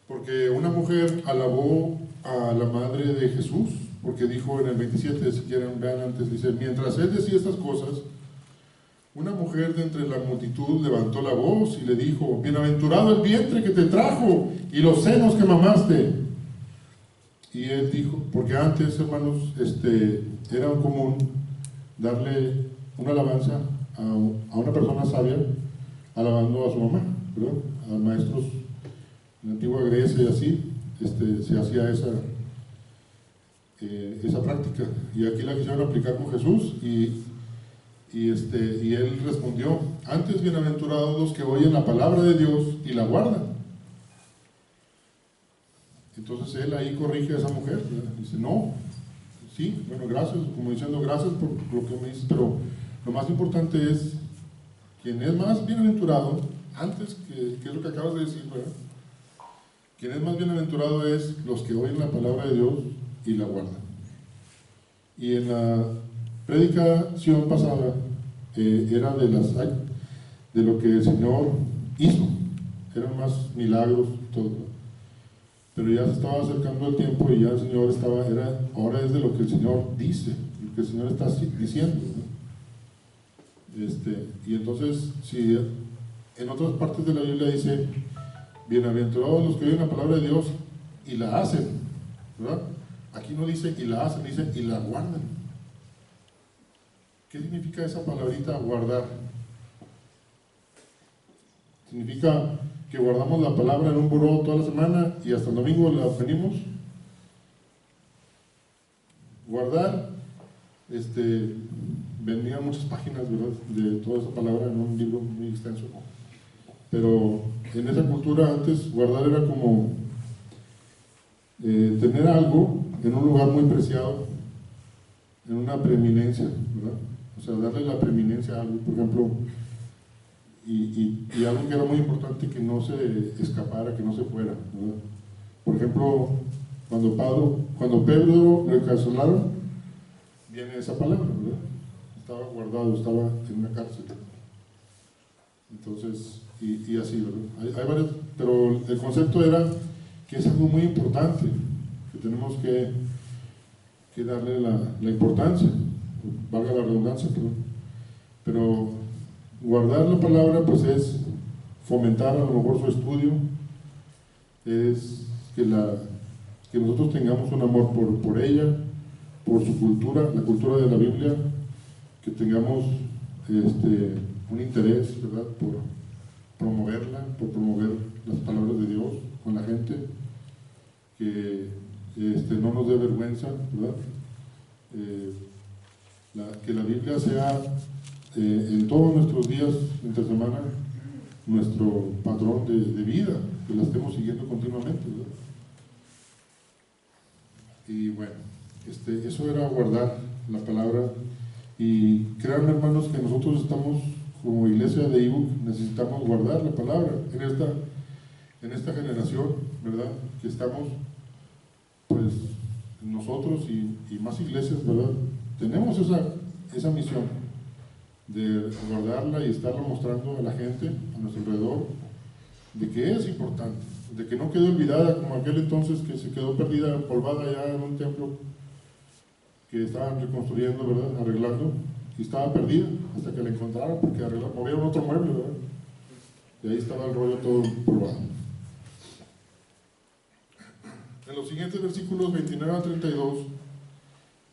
porque una mujer alabó a la madre de Jesús, porque dijo en el 27, si quieren vean antes, dice: mientras él decía estas cosas, una mujer de entre la multitud levantó la voz y le dijo: bienaventurado el vientre que te trajo y los senos que mamaste. Y él dijo, porque antes, hermanos, era común darle una alabanza a una persona sabia, alabando a su mamá, ¿verdad? A maestros en la antigua Grecia y así, se hacía esa práctica. Y aquí la quisieron aplicar con Jesús, y él respondió: antes bienaventurados los que oyen la palabra de Dios y la guardan. Entonces él ahí corrige a esa mujer, ¿verdad? Dice: no, sí, bueno, gracias, como diciendo gracias por lo que me dices, pero lo más importante es quien es más bienaventurado, antes que es lo que acabas de decir, ¿verdad? Quien es más bienaventurado es los que oyen la palabra de Dios y la guardan. Y en la predicación pasada era de lo que el Señor hizo, eran más milagros, todo. Pero ya se estaba acercando el tiempo y ya el Señor ahora es de lo que el Señor dice, lo que el Señor está diciendo, ¿no? Y entonces, si en otras partes de la Biblia dice: bienaventurados los que oyen la palabra de Dios y la hacen, ¿verdad? Aquí no dice y la hacen, dice y la guardan. ¿Qué significa esa palabrita guardar? Significa que guardamos la palabra en un buró toda la semana y hasta el domingo la venimos. Guardar, venían muchas páginas, ¿verdad?, de toda esa palabra en un libro muy extenso. Pero en esa cultura antes, guardar era como tener algo en un lugar muy preciado, en una preeminencia, ¿verdad? O sea, darle la preeminencia a algo, por ejemplo, y algo que era muy importante, que no se escapara, que no se fuera, ¿verdad? Por ejemplo, cuando Pedro lo encarcelaron, viene esa palabra, ¿verdad? Estaba guardado, estaba en una cárcel. Entonces, y así, ¿verdad? Hay varios, pero el concepto era que es algo muy importante, que tenemos que darle la importancia, valga la redundancia, pero guardar la palabra pues es fomentar a lo mejor su estudio, es que nosotros tengamos un amor por ella, por su cultura, la cultura de la Biblia, que tengamos un interés, ¿verdad?, por promoverla, por promover las palabras de Dios con la gente, que no nos dé vergüenza, ¿verdad? Que la Biblia sea en todos nuestros días entre semana nuestro patrón de vida, que la estemos siguiendo continuamente, ¿verdad? Y bueno, eso era guardar la palabra. Y créanme, hermanos, que nosotros estamos como iglesia de IBUC, necesitamos guardar la palabra en esta generación, ¿verdad? Que estamos, pues, nosotros y más iglesias, ¿verdad? Tenemos esa misión de guardarla y estarla mostrando a la gente a nuestro alrededor, de que es importante, de que no quede olvidada como aquel entonces que se quedó perdida, empolvada allá en un templo que estaban reconstruyendo, ¿verdad?, arreglando, y estaba perdida hasta que la encontraron, porque movieron otro mueble, ¿verdad?, y ahí estaba el rollo todo empolvado. En los siguientes versículos 29 a 32,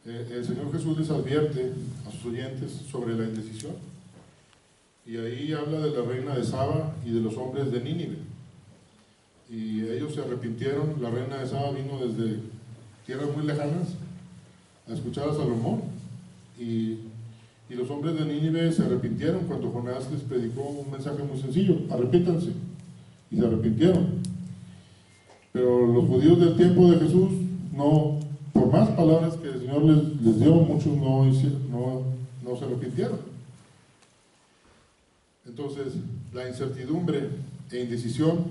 el Señor Jesús les advierte a sus oyentes sobre la indecisión, y ahí habla de la reina de Saba y de los hombres de Nínive, y ellos se arrepintieron. La reina de Saba vino desde tierras muy lejanas a escuchar a Salomón, y los hombres de Nínive se arrepintieron cuando Jonás les predicó un mensaje muy sencillo: arrepítanse, y se arrepintieron. Pero los judíos del tiempo de Jesús, no, por más palabras que el Señor les dio, muchos no se arrepintieron. Entonces, la incertidumbre e indecisión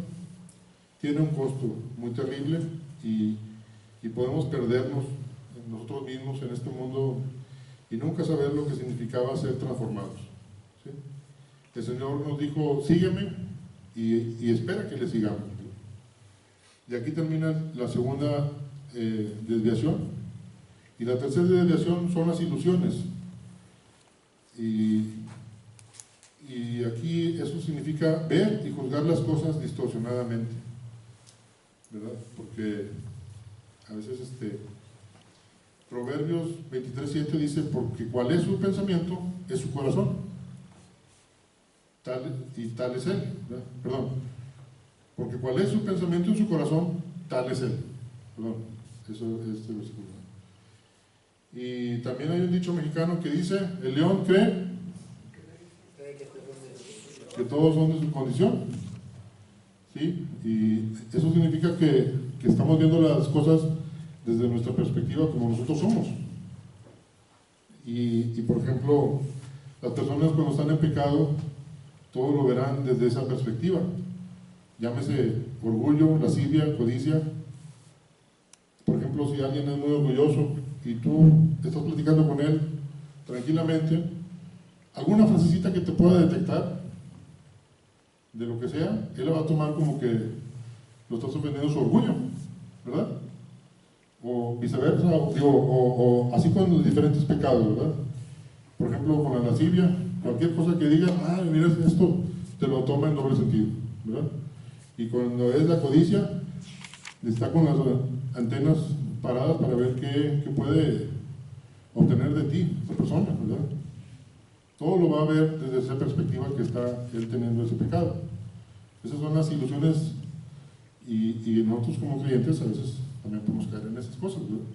tiene un costo muy terrible, y podemos perdernos en nosotros mismos, en este mundo, y nunca saber lo que significaba ser transformados. ¿Sí? El Señor nos dijo, sígueme, y espera que le sigamos. Y aquí termina la segunda desviación. Y la tercera desviación son las ilusiones. Y aquí eso significa ver y juzgar las cosas distorsionadamente, ¿verdad? Porque a veces Proverbios 23:7 dice, porque cuál es su pensamiento, es su corazón. Tal es él, ¿verdad? Perdón. Porque cuál es su pensamiento en su corazón, tal es él. Perdón, eso es este versículo. Y también hay un dicho mexicano que dice, el león cree que todos son de su condición. ¿Sí? Y eso significa que estamos viendo las cosas desde nuestra perspectiva como nosotros somos. Y por ejemplo, las personas cuando están en pecado, todo lo verán desde esa perspectiva. Llámese orgullo, lascivia, codicia. Por ejemplo, si alguien es muy orgulloso y tú estás platicando con él tranquilamente, alguna frasecita que te pueda detectar de lo que sea, él la va a tomar como que lo estás ofendiendo su orgullo, ¿verdad? O viceversa, o así con los diferentes pecados, ¿verdad? Por ejemplo, con la lascivia, cualquier cosa que diga, mira esto, te lo toma en doble sentido, ¿verdad? Y cuando es la codicia, está con las antenas paradas para ver qué puede obtener de ti esa persona, ¿verdad? Todo lo va a ver desde esa perspectiva que está él teniendo ese pecado. Esas son las ilusiones y nosotros como creyentes a veces también podemos caer en esas cosas, ¿verdad?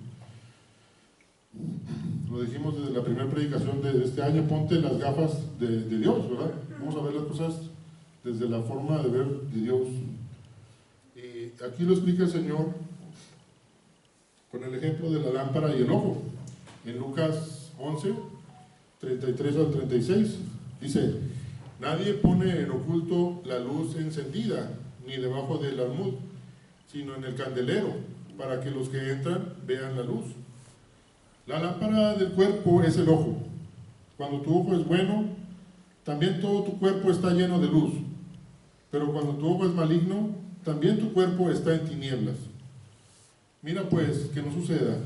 Lo dijimos desde la primera predicación de este año, ponte las gafas de Dios, ¿verdad? Vamos a ver las cosas desde la forma de ver de Dios. Y aquí lo explica el Señor con el ejemplo de la lámpara y el ojo. En Lucas 11, 33 al 36, dice, nadie pone en oculto la luz encendida, ni debajo del almud, sino en el candelero, para que los que entran vean la luz. La lámpara del cuerpo es el ojo. Cuando tu ojo es bueno, también todo tu cuerpo está lleno de luz. Pero cuando tu ojo es maligno, también tu cuerpo está en tinieblas. Mira pues, que no suceda.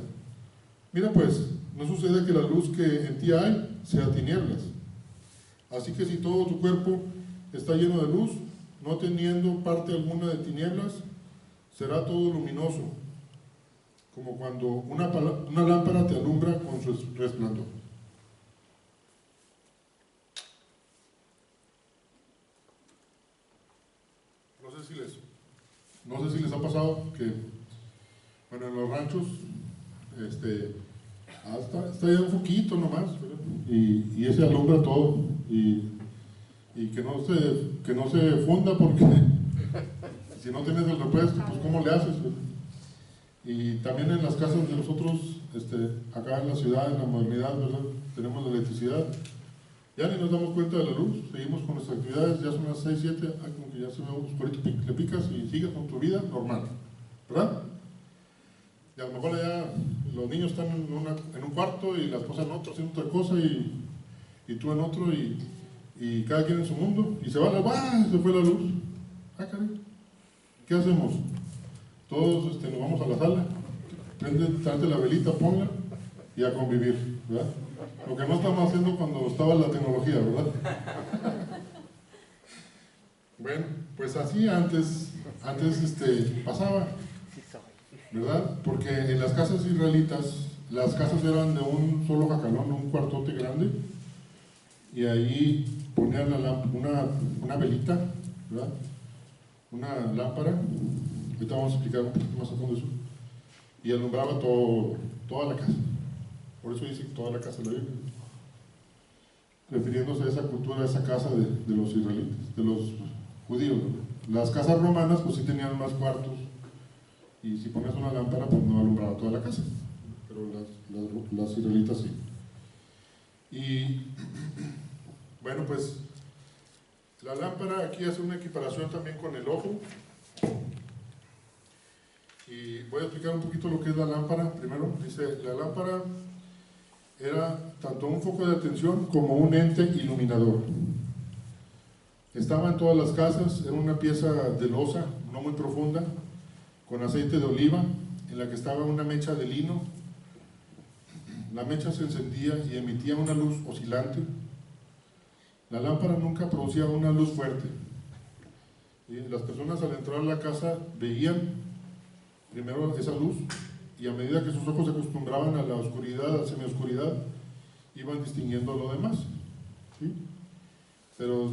Mira pues, no suceda que la luz que en ti hay sea tinieblas. Así que si todo tu cuerpo está lleno de luz, no teniendo parte alguna de tinieblas, será todo luminoso, como cuando una lámpara te alumbra con su resplandor. No sé si les ha pasado que, bueno, en los ranchos, está ya un foquito nomás, ¿verdad? Y ese alumbra todo, y que no se funda, porque si no tienes el repuesto, pues ¿cómo le haces, ¿verdad? Y también en las casas de nosotros, acá en la ciudad, en la modernidad, ¿verdad? Tenemos la electricidad. Ya ni nos damos cuenta de la luz, seguimos con nuestras actividades, ya son las 6, 7, como que ya se ve oscurito, le picas y sigues con tu vida normal, ¿verdad? Y a lo mejor allá los niños están en un cuarto y la esposa en otro, haciendo otra cosa, y tú en otro, y cada quien en su mundo, y se va la luz, se fue la luz. Caray, ¿qué hacemos? Todos nos vamos a la sala, trate la velita, ponla, y a convivir, ¿verdad? Lo que no estamos haciendo cuando estaba la tecnología, ¿verdad? Bueno, pues así antes pasaba, ¿verdad? Porque en las casas israelitas, las casas eran de un solo jacalón, un cuartote grande, y ahí ponían una velita, ¿verdad? Una lámpara, ahorita vamos a explicar un poquito más a fondo eso, y alumbraba toda la casa. Por eso dice toda la casa de la Biblia, refiriéndose a esa cultura, a esa casa de los israelitas, de los judíos, ¿no? Las casas romanas pues sí tenían más cuartos, y si ponías una lámpara pues no alumbraba toda la casa, pero las israelitas sí. Y bueno, pues la lámpara aquí hace una equiparación también con el ojo, y Y voy a explicar un poquito lo que es la lámpara. Primero, dice, la lámpara era tanto un foco de atención como un ente iluminador. Estaba en todas las casas, era una pieza de loza, no muy profunda, con aceite de oliva, en la que estaba una mecha de lino. La mecha se encendía y emitía una luz oscilante. La lámpara nunca producía una luz fuerte. Y las personas al entrar a la casa veían primero esa luz, y a medida que sus ojos se acostumbraban a la oscuridad, a la semioscuridad, iban distinguiendo lo demás, ¿sí? Pero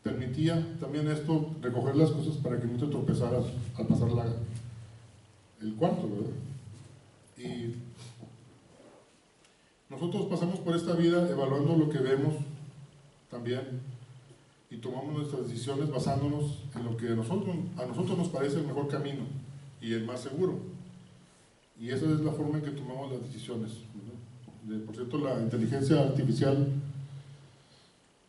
permitía también esto recoger las cosas para que no te tropezaras al pasar el cuarto, ¿verdad? Y nosotros pasamos por esta vida evaluando lo que vemos también, y tomamos nuestras decisiones basándonos en lo que a nosotros nos parece el mejor camino y el más seguro. Y esa es la forma en que tomamos las decisiones, ¿verdad? Por cierto, la inteligencia artificial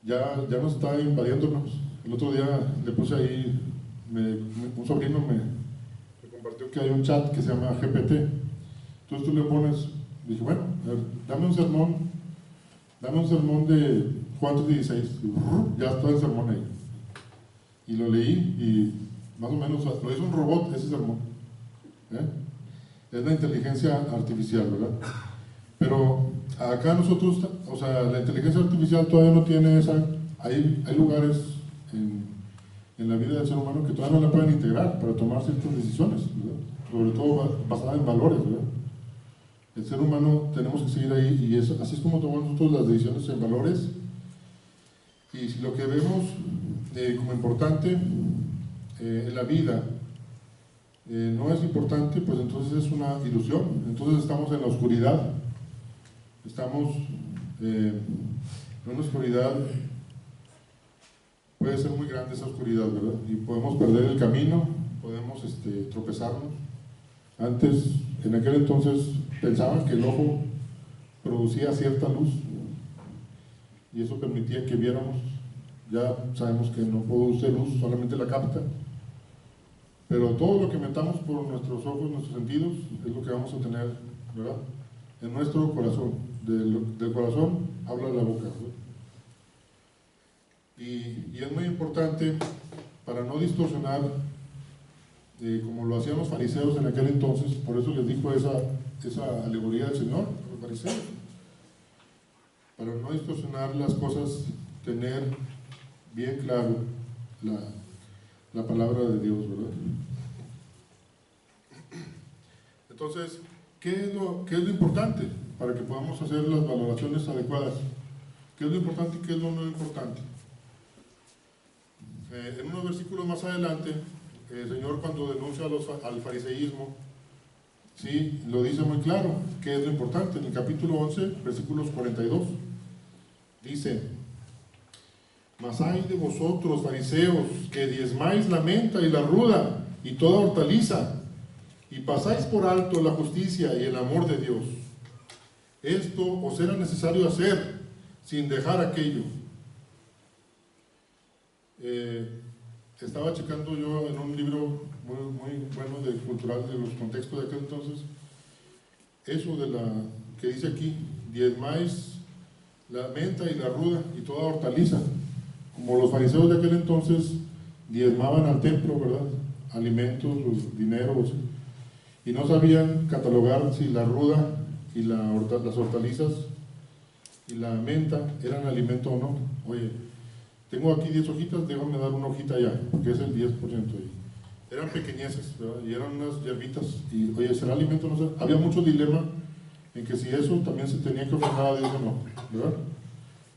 ya nos está invadiéndonos. El otro día le puse ahí, un sobrino me compartió que hay un chat que se llama GPT. Entonces tú le pones, dije, bueno, a ver, dame un sermón de Juan 3:16. Ya está el sermón ahí. Y lo leí y más o menos lo hizo un robot ese sermón. Es la inteligencia artificial, ¿verdad? Pero acá nosotros, o sea, la inteligencia artificial todavía no tiene esa. Hay lugares en la vida del ser humano que todavía no la pueden integrar para tomar ciertas decisiones, ¿verdad? Sobre todo basadas en valores, ¿verdad? El ser humano tenemos que seguir ahí, y así es como tomamos nosotros las decisiones en valores. Y si lo que vemos como importante en la vida no es importante, pues entonces es una ilusión. Entonces estamos en la oscuridad, estamos en una oscuridad, puede ser muy grande esa oscuridad, ¿verdad? Y podemos perder el camino, podemos tropezarnos. Antes, en aquel entonces, pensaban que el ojo producía cierta luz, y eso permitía que viéramos. Ya sabemos que no produce luz, solamente la capta. Pero todo lo que metamos por nuestros ojos, nuestros sentidos, es lo que vamos a tener, ¿verdad? En nuestro corazón. Del corazón habla la boca, ¿verdad? Y es muy importante, para no distorsionar, como lo hacían los fariseos en aquel entonces. Por eso les dijo esa alegoría del Señor a los fariseos. Para no distorsionar las cosas, tener bien claro la palabra de Dios, ¿verdad? Entonces, ¿qué es lo importante para que podamos hacer las valoraciones adecuadas? ¿Qué es lo importante y qué es lo no importante? En unos versículos más adelante, el Señor, cuando denuncia al fariseísmo, sí, lo dice muy claro, qué es lo importante. En el capítulo 11, versículos 42, dice: mas ay de vosotros, fariseos, que diezmáis la menta y la ruda y toda hortaliza, y pasáis por alto la justicia y el amor de Dios. Esto os era necesario hacer, sin dejar aquello. Estaba checando yo en un libro muy bueno de cultural de los contextos de aquel entonces, eso de que dice aquí, diezmáis la menta y la ruda y toda hortaliza. Como los fariseos de aquel entonces diezmaban al templo, ¿verdad? Alimentos, los dineros, y no sabían catalogar si la ruda y las hortalizas y la menta eran alimento o no. Oye, tengo aquí 10 hojitas, déjame dar una hojita ya, porque es el 10% ahí. Eran pequeñeces, ¿verdad? Y eran unas hierbitas, y oye, ¿será alimento o no será? Había mucho dilema en que si eso también se tenía que ofrendar a Dios o no, ¿verdad?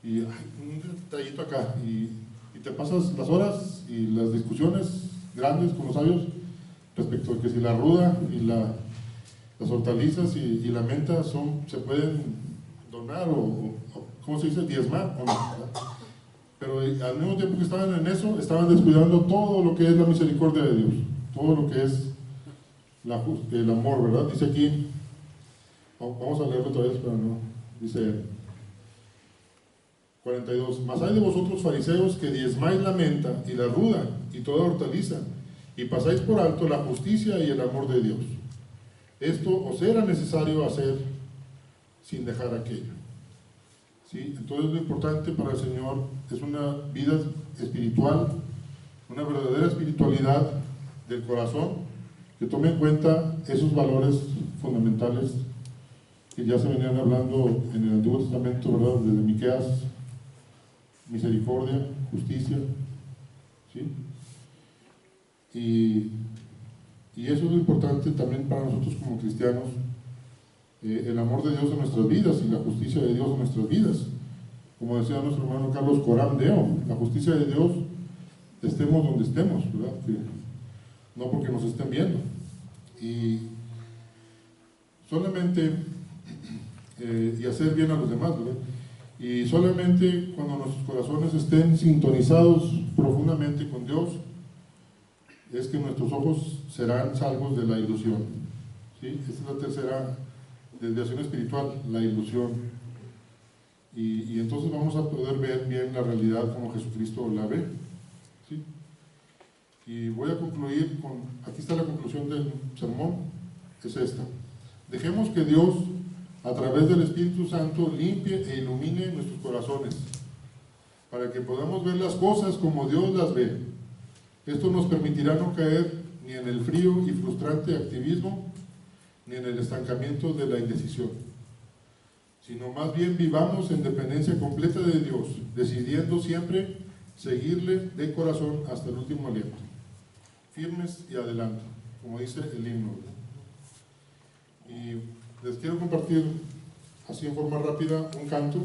Y un detallito acá, y te pasas las horas y las discusiones grandes con los sabios respecto a que si la ruda y las hortalizas y la menta se pueden donar o ¿cómo se dice? Diezmar o no, ¿verdad? Pero al mismo tiempo que estaban en eso, estaban descuidando todo lo que es la misericordia de Dios, todo lo que es el amor, ¿verdad? Dice aquí, vamos a leerlo otra vez, pero no, dice 42, mas hay de vosotros, fariseos, que diezmáis la menta y la ruda y toda hortaliza, y pasáis por alto la justicia y el amor de Dios. Esto os era necesario hacer sin dejar aquello. ¿Sí? Entonces lo importante para el Señor es una vida espiritual, una verdadera espiritualidad del corazón, que tome en cuenta esos valores fundamentales que ya se venían hablando en el Antiguo Testamento, ¿verdad? Desde Miqueas: misericordia, justicia, ¿sí? Y eso es lo importante también para nosotros como cristianos, el amor de Dios en nuestras vidas y la justicia de Dios en nuestras vidas. Como decía nuestro hermano Carlos Coram Deo, la justicia de Dios, estemos donde estemos, ¿verdad? Que no porque nos estén viendo. Y solamente, y hacer bien a los demás, ¿verdad? Y solamente cuando nuestros corazones estén sintonizados profundamente con Dios, es que nuestros ojos serán salvos de la ilusión. ¿Sí? Esta es la tercera desviación espiritual, la ilusión. Y entonces vamos a poder ver bien la realidad como Jesucristo la ve. ¿Sí? Y voy a concluir con, aquí está la conclusión del sermón, es esta: dejemos que Dios, a través del Espíritu Santo, limpie e ilumine nuestros corazones, para que podamos ver las cosas como Dios las ve. Esto nos permitirá no caer ni en el frío y frustrante activismo, ni en el estancamiento de la indecisión, sino más bien vivamos en dependencia completa de Dios, decidiendo siempre seguirle de corazón hasta el último aliento, firmes y adelante, como dice el himno. Y les quiero compartir, así en forma rápida, un canto